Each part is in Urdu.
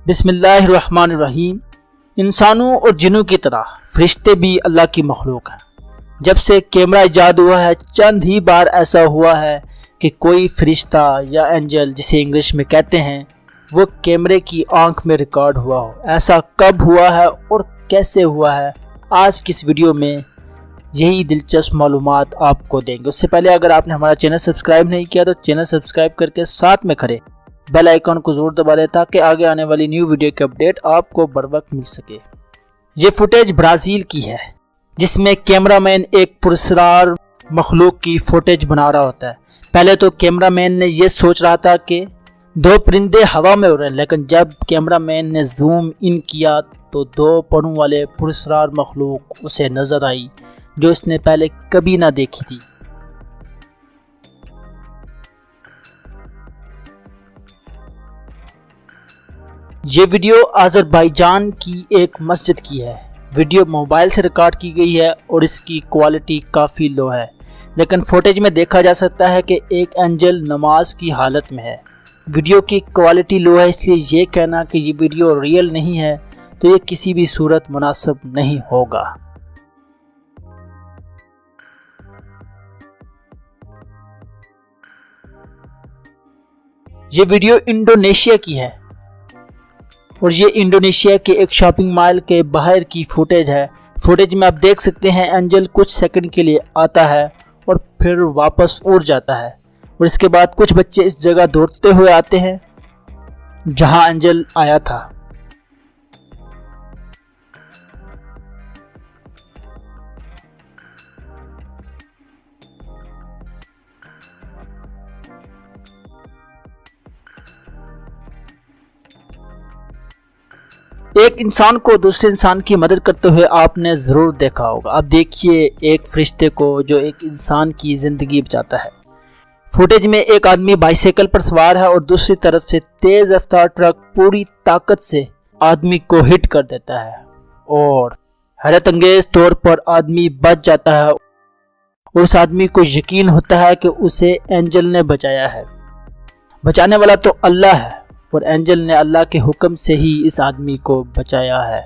بسم اللہ الرحمن الرحیم۔ انسانوں اور جنوں کی طرح فرشتے بھی اللہ کی مخلوق ہیں۔ جب سے کیمرہ ایجاد ہوا ہے چند ہی بار ایسا ہوا ہے کہ کوئی فرشتہ یا اینجل جسے انگلش میں کہتے ہیں وہ کیمرے کی آنکھ میں ریکارڈ ہوا ہو۔ ایسا کب ہوا ہے اور کیسے ہوا ہے، آج کی اس ویڈیو میں یہی دلچسپ معلومات آپ کو دیں گے۔ اس سے پہلے اگر آپ نے ہمارا چینل سبسکرائب نہیں کیا تو چینل سبسکرائب کر کے ساتھ میں کھڑے بیل آئیکن کو ضرور دبا دیں تاکہ آگے آنے والی نیو ویڈیو کی اپڈیٹ آپ کو بر وقت مل سکے۔ یہ فوٹیج برازیل کی ہے جس میں کیمرہ مین ایک پراسرار مخلوق کی فوٹیج بنا رہا ہوتا ہے۔ پہلے تو کیمرہ مین نے یہ سوچ رہا تھا کہ دو پرندے ہوا میں اڑ رہے ہیں، لیکن جب کیمرہ مین نے زوم ان کیا تو دو پروں والے پراسرار مخلوق اسے نظر آئی جو اس نے پہلے کبھی نہ دیکھی تھی۔ یہ ویڈیو آذربائیجان کی ایک مسجد کی ہے۔ ویڈیو موبائل سے ریکارڈ کی گئی ہے اور اس کی کوالٹی کافی لو ہے، لیکن فوٹیج میں دیکھا جا سکتا ہے کہ ایک اینجل نماز کی حالت میں ہے۔ ویڈیو کی کوالٹی لو ہے، اس لیے یہ کہنا کہ یہ ویڈیو ریئل نہیں ہے تو یہ کسی بھی صورت مناسب نہیں ہوگا۔ یہ ویڈیو انڈونیشیا کی ہے اور یہ انڈونیشیا کے ایک شاپنگ مال کے باہر کی فوٹیج ہے۔ فوٹیج میں آپ دیکھ سکتے ہیں اینجل کچھ سیکنڈ کے لیے آتا ہے اور پھر واپس اڑ جاتا ہے، اور اس کے بعد کچھ بچے اس جگہ دوڑتے ہوئے آتے ہیں جہاں اینجل آیا تھا۔ ایک انسان کو دوسرے انسان کی مدد کرتے ہوئے آپ نے ضرور دیکھا ہوگا۔ اب دیکھیے ایک فرشتے کو جو ایک انسان کی زندگی بچاتا ہے۔ فوٹیج میں ایک آدمی بائیسیکل پر سوار ہے اور دوسری طرف سے تیز رفتار ٹرک پوری طاقت سے آدمی کو ہٹ کر دیتا ہے اور حیرت انگیز طور پر آدمی بچ جاتا ہے اور اس آدمی کو یقین ہوتا ہے کہ اسے اینجل نے بچایا ہے۔ بچانے والا تو اللہ ہے اور اینجل نے اللہ کے حکم سے ہی اس آدمی کو بچایا ہے۔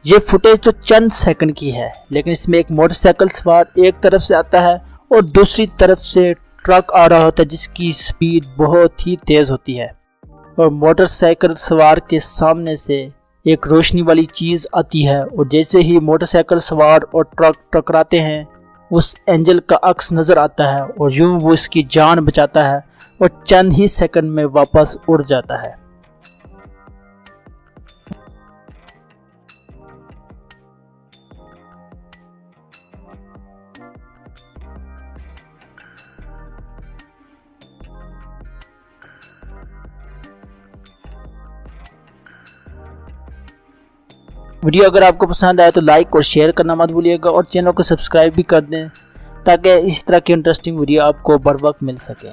یہ فوٹیج تو چند سیکنڈ کی ہے، لیکن اس میں ایک موٹر سائیکل سوار ایک طرف سے آتا ہے اور دوسری طرف سے ٹرک آ رہا ہوتا ہے جس کی سپیڈ بہت ہی تیز ہوتی ہے، اور موٹر سائیکل سوار کے سامنے سے ایک روشنی والی چیز آتی ہے، اور جیسے ہی موٹر سائیکل سوار اور ٹرک ٹکراتے ہیں اس اینجل کا عکس نظر آتا ہے اور یوں وہ اس کی جان بچاتا ہے اور چند ہی سیکنڈ میں واپس اڑ جاتا ہے۔ ویڈیو اگر آپ کو پسند آئے تو لائک اور شیئر کرنا مت بھولیے گا، اور چینل کو سبسکرائب بھی کر دیں تاکہ اس طرح کی انٹرسٹنگ ویڈیو آپ کو بر وقت مل سکے۔